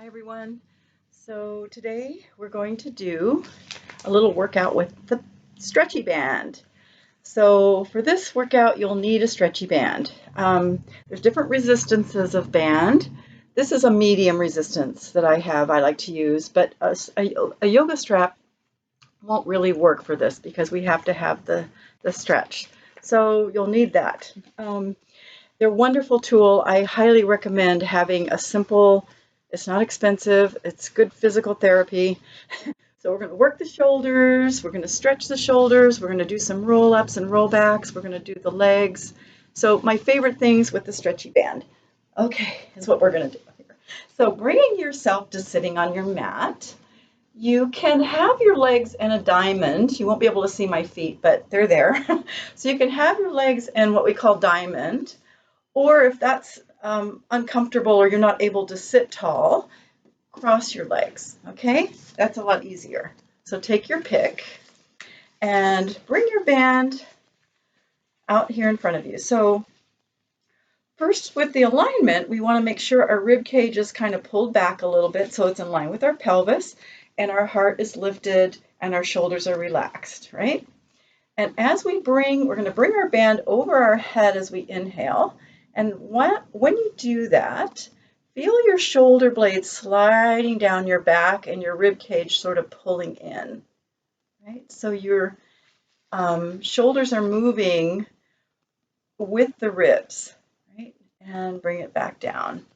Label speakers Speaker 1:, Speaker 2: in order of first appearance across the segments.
Speaker 1: Hi everyone. So today we're going to do a little workout with the stretchy band. So for this workout you'll need a stretchy band. There's different resistances of band. This is a medium resistance that I like to use, but a yoga strap won't really work for this because we have to have the stretch. So you'll need that. They're a wonderful tool. I highly recommend having a simple, it's not expensive, it's good physical therapy. So we're going to work the shoulders, we're going to stretch the shoulders, we're going to do some roll-ups and roll-backs, we're going to do the legs. So my favorite things with the stretchy band, okay, is what we're going to do here. So bringing yourself to sitting on your mat, you can have your legs in a diamond. You won't be able to see my feet, but they're there. So you can have your legs in what we call diamond. Or if that's uncomfortable or you're not able to sit tall, cross your legs, okay? That's a lot easier. So take your pick and bring your band out here in front of you. So first with the alignment, we want to make sure our rib cage is kind of pulled back a little bit so it's in line with our pelvis and our heart is lifted and our shoulders are relaxed, right? And as we're going to bring our band over our head as we inhale. And when you do that, feel your shoulder blades sliding down your back and your rib cage sort of pulling in, right? So your shoulders are moving with the ribs, right? And bring it back down.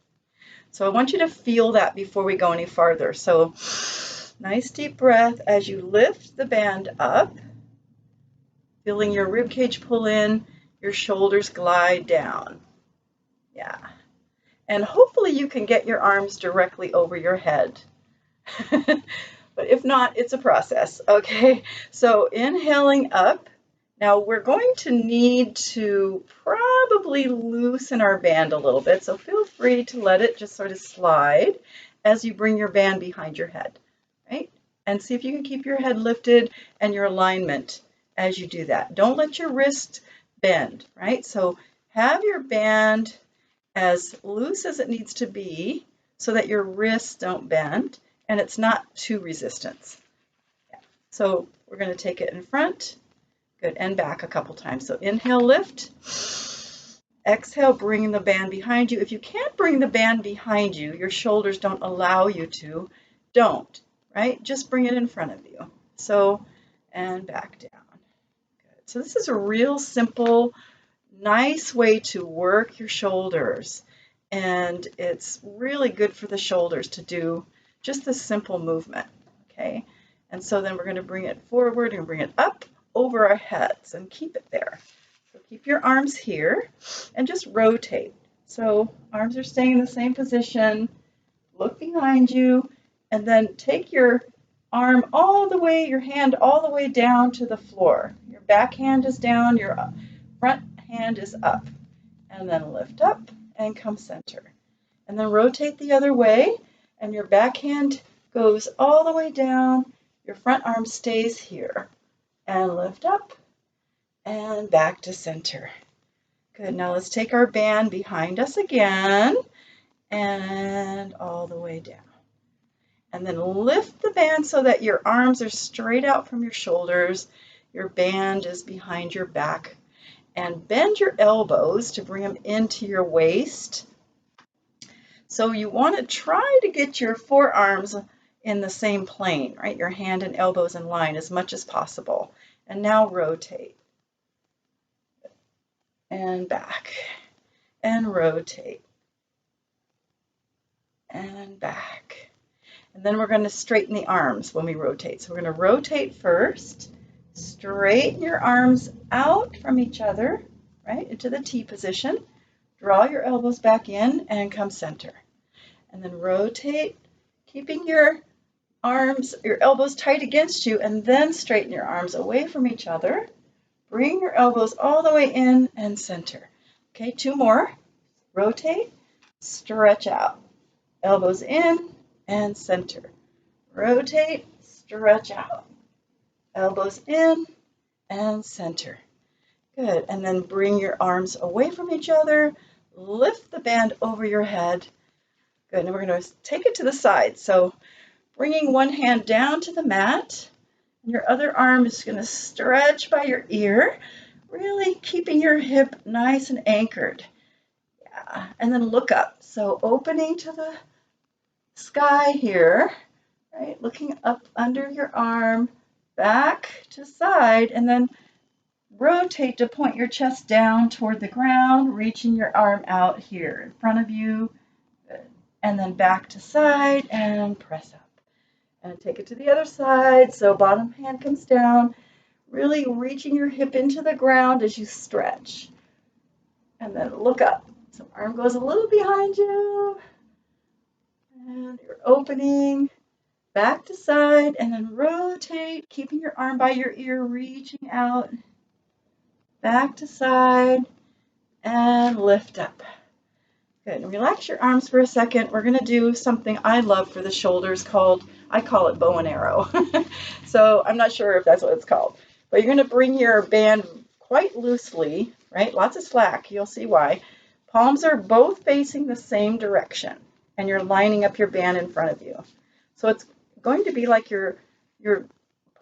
Speaker 1: So I want you to feel that before we go any farther. So nice deep breath as you lift the band up, feeling your rib cage pull in, your shoulders glide down. Yeah. And hopefully you can get your arms directly over your head. But if not, it's a process, okay? So inhaling up. Now we're going to need to probably loosen our band a little bit. So feel free to let it just sort of slide as you bring your band behind your head, right? And see if you can keep your head lifted and your alignment as you do that. Don't let your wrist bend, right? So have your band as loose as it needs to be so that your wrists don't bend and it's not too resistance. Yeah. So we're going to take it in front, good, and back a couple times. So inhale, lift. Exhale, bring the band behind you. If you can't bring the band behind you, your shoulders don't allow you to, don't, right? Just bring it in front of you. So, and back down. Good. So this is a real simple, nice way to work your shoulders. And it's really good for the shoulders to do just this simple movement, okay? And so then we're going to bring it forward and bring it up over our heads and keep it there. So keep your arms here and just rotate. So arms are staying in the same position. Look behind you and then take your arm all the way, your hand all the way down to the floor. Your back hand is down, your front hand is up. And then lift up and come center. And then rotate the other way and your back hand goes all the way down. Your front arm stays here. And lift up and back to center. Good. Now let's take our band behind us again and all the way down. And then lift the band so that your arms are straight out from your shoulders. Your band is behind your back. And bend your elbows to bring them into your waist. So you want to try to get your forearms in the same plane, right? Your hand and elbows in line as much as possible. And now rotate. And back. And rotate. And back. And then we're going to straighten the arms when we rotate. So we're going to rotate first. Straighten your arms out from each other, right, into the T position. Draw your elbows back in and come center. And then rotate, keeping your arms, your elbows tight against you, and then straighten your arms away from each other. Bring your elbows all the way in and center. Okay, two more. Rotate, stretch out. Elbows in and center. Rotate, stretch out. Elbows in and center. Good. And then bring your arms away from each other. Lift the band over your head. Good, and we're going to take it to the side. So bringing one hand down to the mat, and your other arm is going to stretch by your ear, really keeping your hip nice and anchored. Yeah, and then look up. So opening to the sky here, right? Looking up under your arm, back to side, and then rotate to point your chest down toward the ground, reaching your arm out here in front of you. Good. And then back to side and press up. And take it to the other side. So bottom hand comes down, really reaching your hip into the ground as you stretch. And then look up. So arm goes a little behind you. And you're opening back to side and then rotate, keeping your arm by your ear, reaching out. Back to side and lift up. Good. And relax your arms for a second. We're going to do something I love for the shoulders I call it bow and arrow. So I'm not sure if that's what it's called. But you're going to bring your band quite loosely, right? Lots of slack. You'll see why. Palms are both facing the same direction. And you're lining up your band in front of you. So it's going to be like you're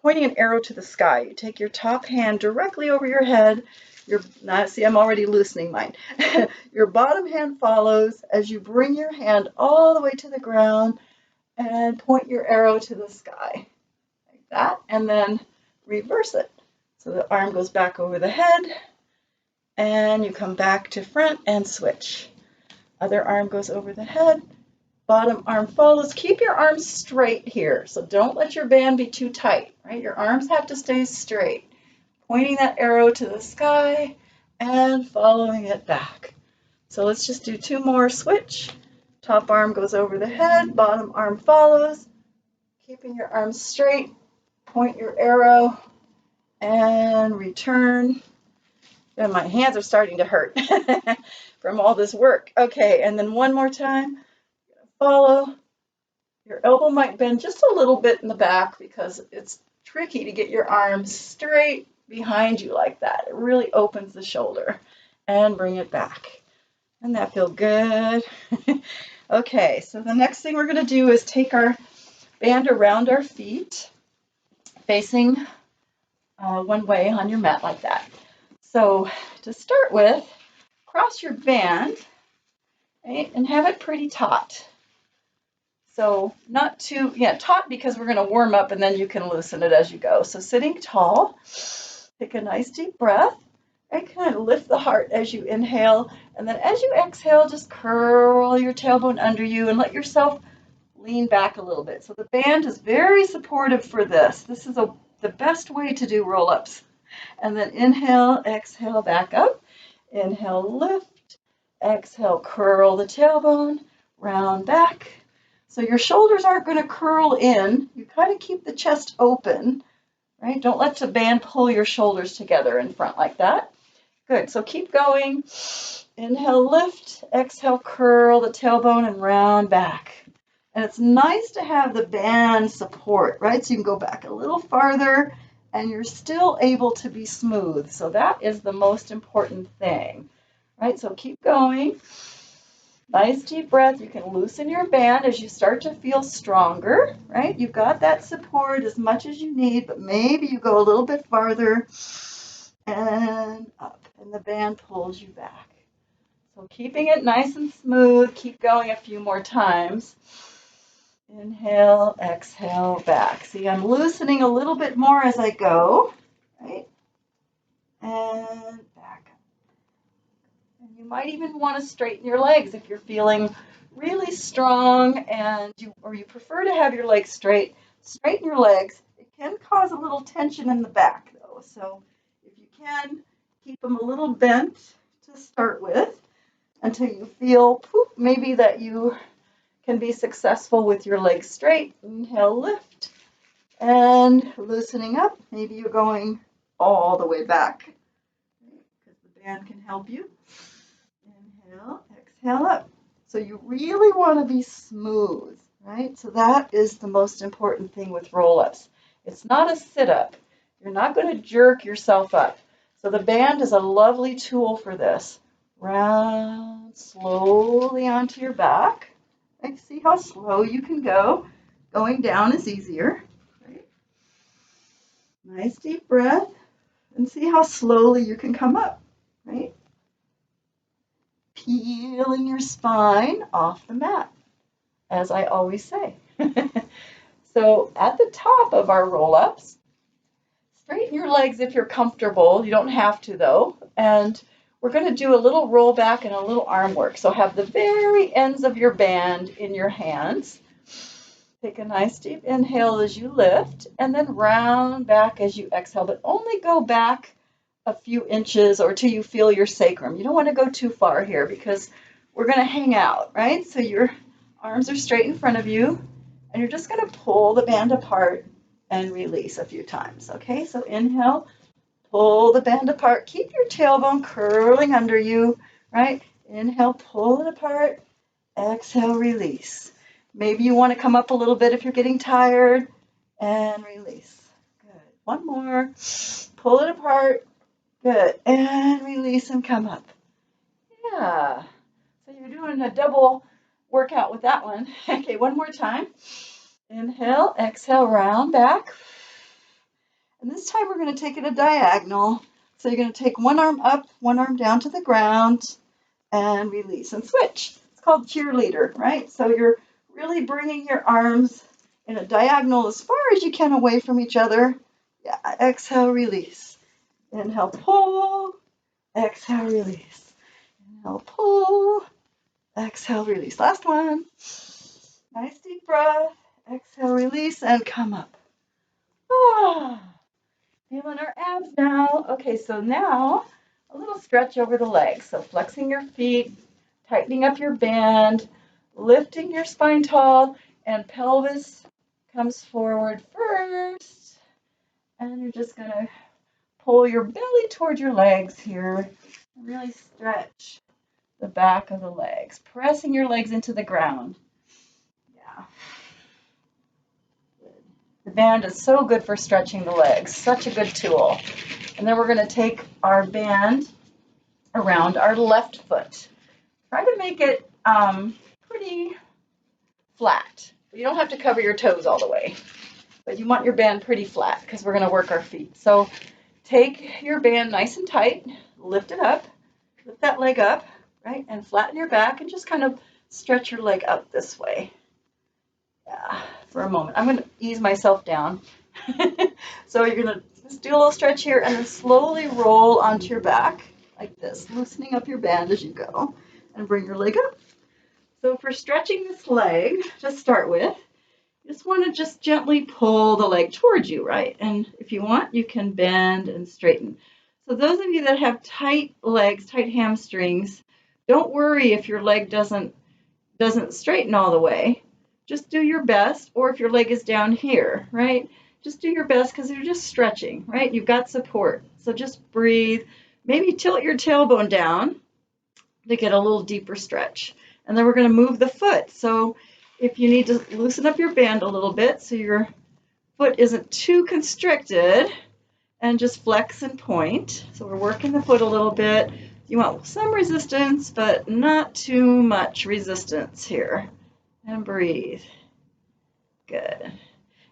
Speaker 1: pointing an arrow to the sky. You take your top hand directly over your head. See, I'm already loosening mine. Your bottom hand follows as you bring your hand all the way to the ground and point your arrow to the sky. Like that. And then reverse it. So the arm goes back over the head and you come back to front and switch. Other arm goes over the head. Bottom arm follows. Keep your arms straight here. So don't let your band be too tight, right? Your arms have to stay straight. Pointing that arrow to the sky and following it back. So let's just do two more. Switch. Top arm goes over the head. Bottom arm follows. Keeping your arms straight. Point your arrow and return. And my hands are starting to hurt from all this work. Okay, and then one more time. Follow. Your elbow might bend just a little bit in the back because it's tricky to get your arms straight behind you like that. It really opens the shoulder. And bring it back. Doesn't that feel good? Okay, so the next thing we're going to do is take our band around our feet, facing one way on your mat like that. So to start with, cross your band, right, and have it pretty taut. So not too, taut because we're going to warm up and then you can loosen it as you go. So sitting tall, take a nice deep breath, right? Kind of lift the heart as you inhale. And then as you exhale, just curl your tailbone under you and let yourself lean back a little bit. So the band is very supportive for this. This is the best way to do roll-ups. And then inhale, exhale, back up. Inhale, lift. Exhale, curl the tailbone, round back. So your shoulders aren't going to curl in. You kind of keep the chest open, right? Don't let the band pull your shoulders together in front like that. Good. So keep going. Inhale, lift. Exhale, curl the tailbone and round back. And it's nice to have the band support, right? So you can go back a little farther and you're still able to be smooth. So that is the most important thing, right? So keep going. Nice deep breath. You can loosen your band as you start to feel stronger, right? You've got that support as much as you need, but maybe you go a little bit farther and up, and the band pulls you back. So keeping it nice and smooth, keep going a few more times. Inhale, exhale, back. See, I'm loosening a little bit more as I go, right? And back. And you might even want to straighten your legs if you're feeling really strong and you prefer to have your legs straight. Straighten your legs. It can cause a little tension in the back though. So if you can, keep them a little bent to start with until you feel maybe that you can be successful with your legs straight. Inhale, lift, and loosening up. Maybe you're going all the way back because the band can help you. Inhale, exhale up. So you really want to be smooth, right? So that is the most important thing with roll-ups. It's not a sit-up. You're not going to jerk yourself up. So the band is a lovely tool for this. Round slowly onto your back. Like, how slow you can go. Going down is easier. Right? Nice deep breath. And see how slowly you can come up. Right? Peeling your spine off the mat, as I always say. So at the top of our roll-ups, straighten your legs if you're comfortable. You don't have to though. And we're going to do a little roll back and a little arm work. So have the very ends of your band in your hands. Take a nice deep inhale as you lift and then round back as you exhale, but only go back a few inches or till you feel your sacrum. You don't want to go too far here because we're going to hang out, right? So your arms are straight in front of you and you're just going to pull the band apart and release a few times. Okay, so inhale, pull the band apart. Keep your tailbone curling under you, right? Inhale, pull it apart. Exhale, release. Maybe you want to come up a little bit if you're getting tired and release. Good. One more. Pull it apart. Good. And release and come up. Yeah. So you're doing a double workout with that one. Okay, one more time. Inhale, exhale, round back. And this time we're going to take it a diagonal. So you're going to take one arm up, one arm down to the ground, and release and switch. It's called cheerleader, right? So you're really bringing your arms in a diagonal as far as you can away from each other. Yeah, exhale, release. Inhale, pull. Exhale, release. Inhale, pull. Exhale, release. Last one. Nice deep breath. Exhale, release, and come up. Ah, feeling our abs now. Okay, so now a little stretch over the legs. So flexing your feet, tightening up your band, lifting your spine tall, and pelvis comes forward first. And you're just going to pull your belly toward your legs here. Really stretch the back of the legs, pressing your legs into the ground. Yeah. Good. The band is so good for stretching the legs, such a good tool. And then we're going to take our band around our left foot. Try to make it pretty flat. You don't have to cover your toes all the way, but you want your band pretty flat because we're going to work our feet. So take your band nice and tight, lift it up, lift that leg up, right, and flatten your back and just kind of stretch your leg up this way. Yeah, for a moment. I'm going to ease myself down. So you're going to just do a little stretch here and then slowly roll onto your back like this, loosening up your band as you go and bring your leg up. So for stretching this leg, to start with, you just want to just gently pull the leg towards you, right? And if you want, you can bend and straighten. So those of you that have tight legs, tight hamstrings, don't worry if your leg doesn't straighten all the way. Just do your best, or if your leg is down here, right? Just do your best because you're just stretching, right? You've got support. So just breathe. Maybe tilt your tailbone down to get a little deeper stretch. And then we're going to move the foot. So if you need to loosen up your band a little bit so your foot isn't too constricted, and just flex and point. So we're working the foot a little bit. You want some resistance, but not too much resistance here. And breathe. Good.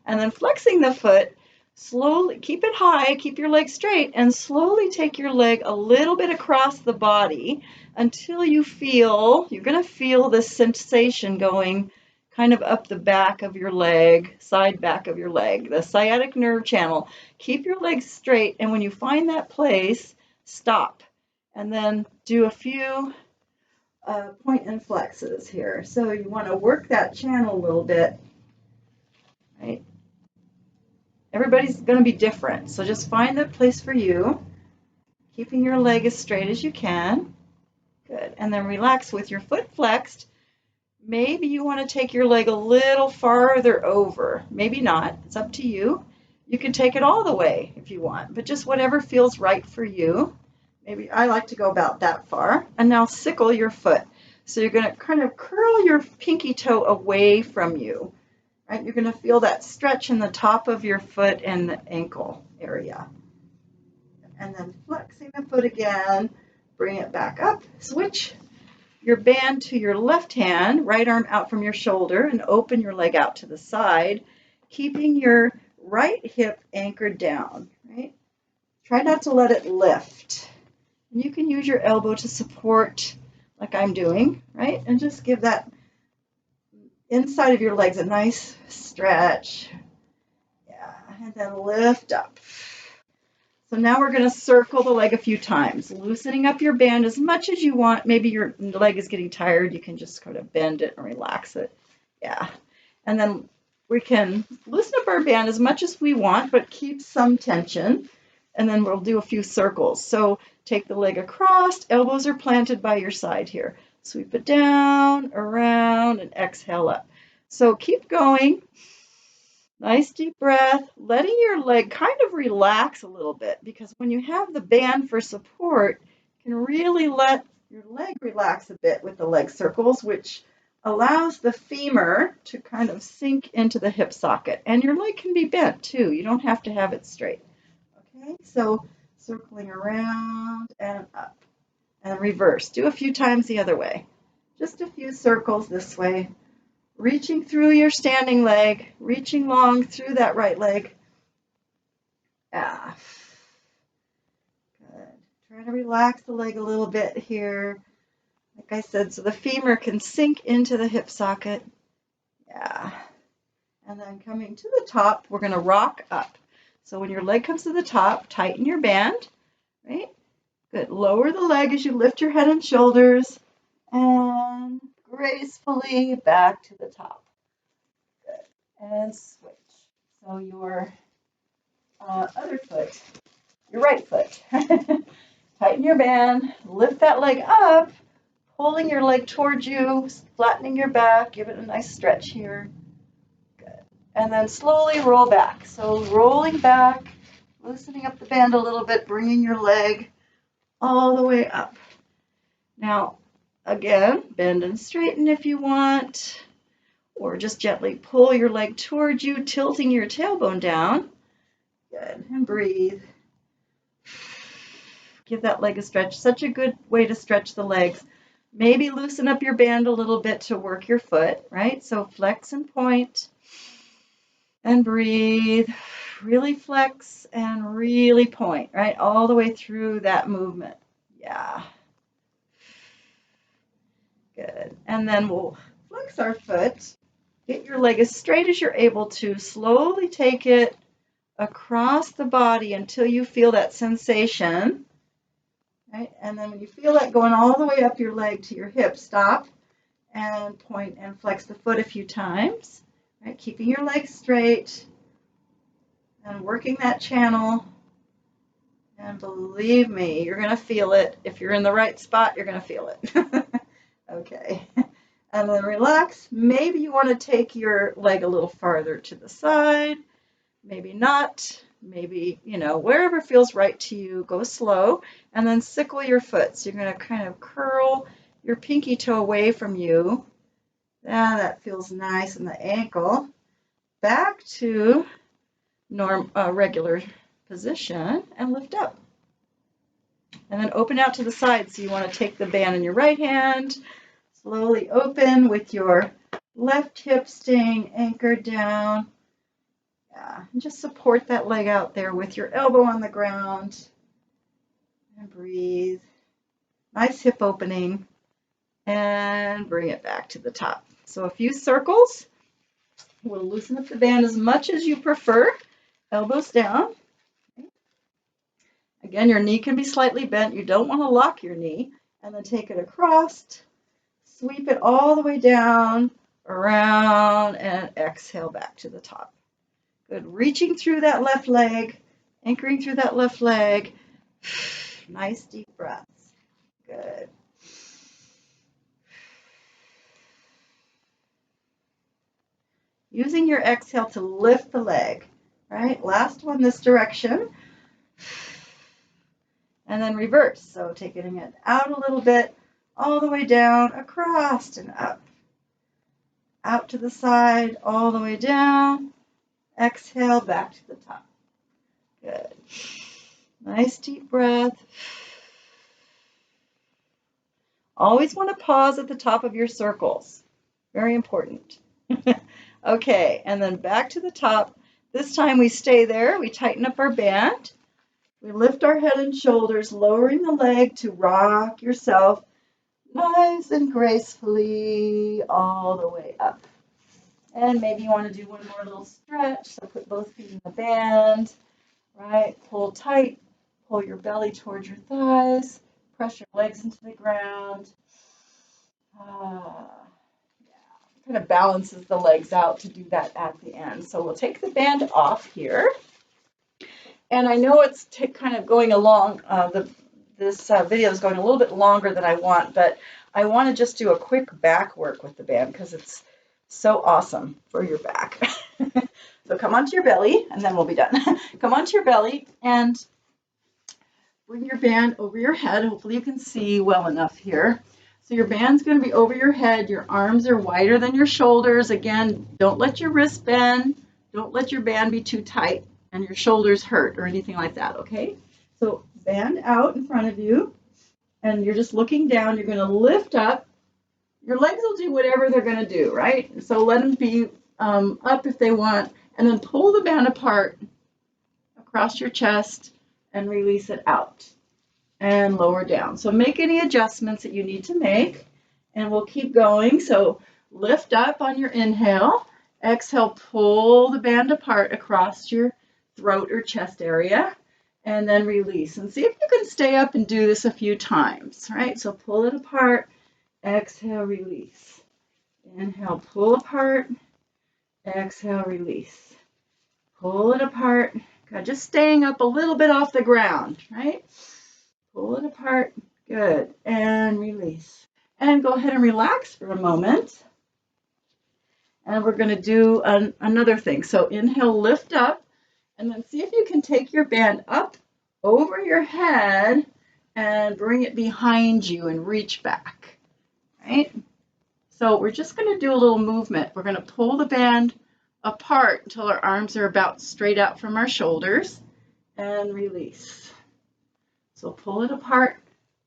Speaker 1: And then flexing the foot, slowly, keep it high, keep your leg straight, and slowly take your leg a little bit across the body until you're going to feel this sensation going kind of up the back of your leg, side back of your leg, the sciatic nerve channel. Keep your legs straight, and when you find that place, stop. And then do a few point and flexes here. So you want to work that channel a little bit, right? Everybody's going to be different, so just find that place for you, keeping your leg as straight as you can. Good. And then relax with your foot flexed. Maybe you want to take your leg a little farther over. Maybe not. It's up to you. You can take it all the way if you want, but just whatever feels right for you. Maybe I like to go about that far. And now sickle your foot. So you're going to kind of curl your pinky toe away from you. Right? You're going to feel that stretch in the top of your foot and the ankle area. And then flexing the foot again, bring it back up, switch, your band to your left hand, right arm out from your shoulder, and open your leg out to the side, keeping your right hip anchored down, right? Try not to let it lift. And you can use your elbow to support, like I'm doing, right? And just give that inside of your legs a nice stretch. Yeah, and then lift up. So now we're going to circle the leg a few times, loosening up your band as much as you want. Maybe your leg is getting tired. You can just kind of bend it and relax it. Yeah. And then we can loosen up our band as much as we want, but keep some tension. And then we'll do a few circles. So take the leg across, elbows are planted by your side here. Sweep it down, around, and exhale up. So keep going. Nice deep breath, letting your leg kind of relax a little bit, because when you have the band for support, you can really let your leg relax a bit with the leg circles, which allows the femur to kind of sink into the hip socket. And your leg can be bent too. You don't have to have it straight. Okay, so circling around and up and reverse. Do a few times the other way. Just a few circles this way. Reaching through your standing leg, reaching long through that right leg. Ah, good. Try to relax the leg a little bit here. Like I said, so the femur can sink into the hip socket. Yeah. And then coming to the top, we're going to rock up. So when your leg comes to the top, tighten your band, right? Good. Lower the leg as you lift your head and shoulders, and gracefully back to the top. And switch. So your other foot, your right foot. Tighten your band, lift that leg up, pulling your leg towards you, flattening your back, give it a nice stretch here. Good. And then slowly roll back. So rolling back, loosening up the band a little bit, bringing your leg all the way up. Now, again, bend and straighten if you want, or just gently pull your leg towards you, tilting your tailbone down. Good, and breathe. Give that leg a stretch. Such a good way to stretch the legs. Maybe loosen up your band a little bit to work your foot, right? So flex and point and breathe. Really flex and really point, right? All the way through that movement. Yeah. Good. And then we'll flex our foot. Get your leg as straight as you're able to. Slowly take it across the body until you feel that sensation. Right? And then when you feel that going all the way up your leg to your hip, stop and point and flex the foot a few times. Right? Keeping your legs straight and working that channel. And believe me, you're going to feel it. If you're in the right spot, you're going to feel it. Okay. And then relax. Maybe you want to take your leg a little farther to the side. Maybe not. Maybe, wherever feels right to you, go slow. And then sickle your foot. So you're going to kind of curl your pinky toe away from you. That feels nice in the ankle. Back to regular position and lift up. And then open out to the side. So you want to take the band in your right hand. Slowly open with your left hip staying anchored down. Yeah, and just support that leg out there with your elbow on the ground. And breathe. Nice hip opening. And bring it back to the top. So a few circles. We'll loosen up the band as much as you prefer. Elbows down. Again, your knee can be slightly bent. You don't want to lock your knee. And then take it across. Sweep it all the way down, around, and exhale back to the top. Good. Reaching through that left leg, anchoring through that left leg. Nice deep breaths. Good. Using your exhale to lift the leg, right? Last one this direction. And then reverse. So taking it out a little bit, all the way down, across and up. Out to the side, all the way down. Exhale back to the top. Good. Nice deep breath. Always want to pause at the top of your circles. Very important. Okay, and then back to the top. This time we stay there. We tighten up our band. We lift our head and shoulders, lowering the leg to rock yourself nice and gracefully all the way up. And maybe you want to do one more little stretch. So put both feet in the band, right? Pull tight, pull your belly towards your thighs, press your legs into the ground. Kind of balances the legs out to do that at the end. So we'll take the band off here. And I know it's kind of going along, this video is going a little bit longer than I want, but I want to just do a quick back work with the band because it's so awesome for your back. So come onto your belly, and then we'll be done. Come onto your belly and bring your band over your head. Hopefully you can see well enough here. So your band's going to be over your head. Your arms are wider than your shoulders. Again, don't let your wrist bend. Don't let your band be too tight and your shoulders hurt or anything like that, okay? So band out in front of you, and you're just looking down. You're going to lift up. Your legs will do whatever they're going to do, right? So let them be up if they want, and then pull the band apart across your chest and release it out and lower down. So make any adjustments that you need to make, and we'll keep going. So lift up on your inhale. Exhale, pull the band apart across your throat or chest area, and then release. And see if you can stay up and do this a few times, right? So pull it apart, exhale, release. Inhale, pull apart, exhale, release. Pull it apart. Good. Just staying up a little bit off the ground, right? Pull it apart. Good. And release. And go ahead and relax for a moment. And we're going to do another thing. So inhale, lift up, and then see if you can take your band up over your head and bring it behind you and reach back, right? So we're just going to do a little movement. We're going to pull the band apart until our arms are about straight out from our shoulders and release. So pull it apart,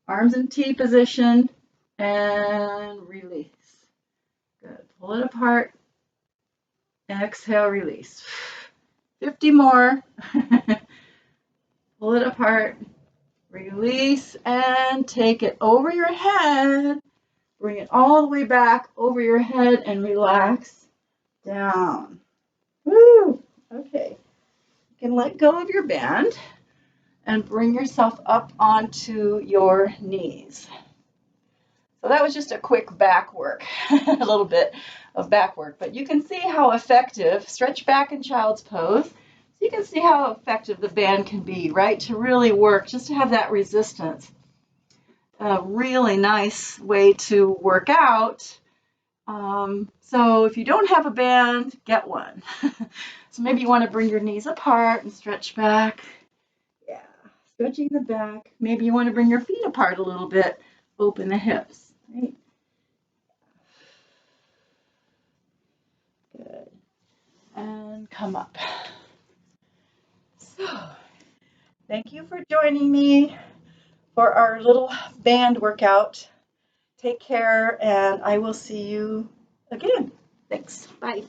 Speaker 1: arms in T position, and release. Good. Pull it apart. Exhale, release. 50 more. Pull it apart, release, and take it over your head. Bring it all the way back over your head and relax down. Woo! Okay. You can let go of your band and bring yourself up onto your knees. So that was just a quick back work, a little bit of back work, but you can see how effective, stretch back in child's pose, so you can see how effective the band can be, right, to really work, just to have that resistance. A really nice way to work out. So if you don't have a band, get one. So maybe you want to bring your knees apart and stretch back. Yeah, stretching the back. Maybe you want to bring your feet apart a little bit, open the hips. Right? Good. And come up. So, thank you for joining me for our little band workout. Take care, and I will see you again. Thanks. Bye.